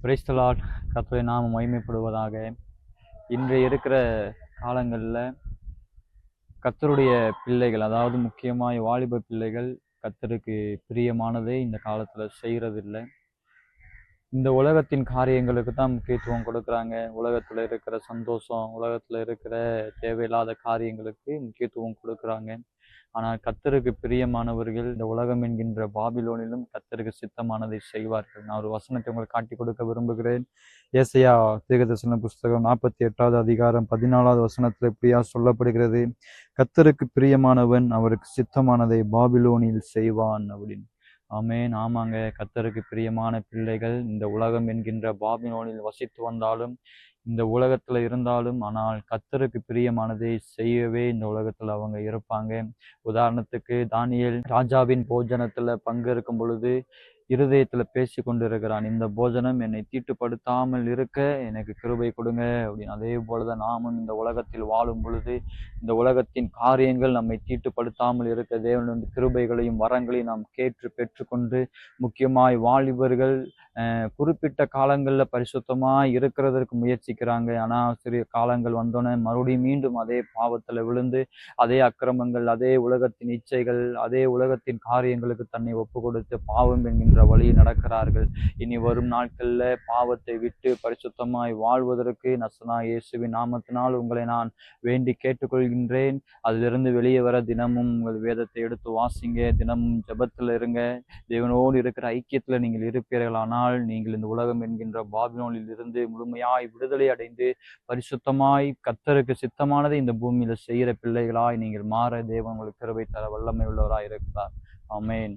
Praise the Lord. கர்த்தருடைய நாமம் மகிமைப்படுவதாக. இன்றைய இருக்கிற காலங்களில் கர்த்தருடைய பிள்ளைகள், அதாவது முக்கியமாய் வாலிப பிள்ளைகள், கர்த்தருக்கு பிரியமானதை இந்த காலத்தில் செய்கிறதில்லை. இந்த உலகத்தின் காரியங்களுக்கு தான் முக்கியத்துவம் கொடுக்குறாங்க. உலகத்தில் இருக்கிற சந்தோஷம், உலகத்தில் இருக்கிற தேவையில்லாத காரியங்களுக்கு முக்கியத்துவம் கொடுக்குறாங்க. ஆனால் கர்த்தருக்கு பிரியமானவர்கள் இந்த உலகம் என்கின்ற பாபிலோனிலும் கர்த்தருக்கு சித்தமானதை செய்வார்கள். நான் ஒரு வசனத்தை உங்களுக்கு காட்டி கொடுக்க விரும்புகிறேன். ஏசாயா தீர்க்கதரிசன புஸ்தகம் 48வது அதிகாரம் 14வது வசனத்தில் இப்படியா சொல்லப்படுகிறது, கர்த்தருக்கு பிரியமானவன் அவருக்கு சித்தமானதை பாபிலோனில் செய்வான் அப்படின்னு. ஆமேன். ஆமாங்க, கர்த்தருக்கு பிரியமான பிள்ளைகள் இந்த உலகம் என்கின்ற பாபிலோனில் வசித்து வந்தாலும், இந்த உலகத்துல இருந்தாலும், ஆனால் கர்த்தருக்கு பிரியமானதை செய்யவே இந்த உலகத்துல அவங்க இருப்பாங்க. உதாரணத்துக்கு தானியேல் ராஜாவின் போஜனத்துல பங்கு இருக்கும் பொழுது இருதயத்துல பேசி கொண்டிருக்கிறான், இந்த போஜனம் என்னை தீட்டுப்படுத்தாமல் இருக்க எனக்கு கிருபை கொடுங்க அப்படின்னு. அதே போலதான் நாமும் இந்த உலகத்தில் வாழும் பொழுது இந்த உலகத்தின் காரியங்கள் நம்மை தீட்டுப்படுத்தாமல் இருக்க தேவன் கிருபைகளையும் வரங்களையும் நாம் கேட்டு பெற்றுக்கொண்டு, முக்கியமாய் வாலிபர்கள் குறிப்பிட்ட காலங்களில் பரிசுத்தமாக இருக்கிறதற்கு முயற்சிக்கிறாங்க. ஆனால் சிறிய காலங்கள் வந்தோன்னே மறுபடியும் மீண்டும் அதே பாவத்தில் விழுந்து அதே அக்கிரமங்கள், அதே உலகத்தின் இச்சைகள், அதே உலகத்தின் காரியங்களுக்கு தன்னை ஒப்பு கொடுத்து பாவம் என்கின்ற வழியில் நடக்கிறார்கள். இனி வரும் நாட்களில் பாவத்தை விட்டு பரிசுத்தமாய் வாழ்வதற்கு நசனாகிய இயேசுவின் நாமத்தினால் உங்களை நான் வேண்டி கேட்டுக்கொள்கின்றேன். அதிலிருந்து வெளியே வர தினமும் உங்கள் வேதத்தை எடுத்து வாசிங்க, தினமும் ஜெபத்தில் இருங்க. தேவனோடு இருக்கிற ஐக்கியத்தில் நீங்கள் இருப்பீர்களானால் நீங்கள் இந்த உலகம் என்கின்ற பாபிலோனில் இருந்து முழுமையாய் விடுதலை அடைந்து பரிசுத்தமாய் கர்த்தருக்கு சித்தமானதை இந்த பூமியில செய்கிற பிள்ளைகளாய் நீங்கள் மாற தேவன் உங்களுக்கு கிருபை தர வல்லமை உள்ளவராய் இருக்கிறார். ஆமென்.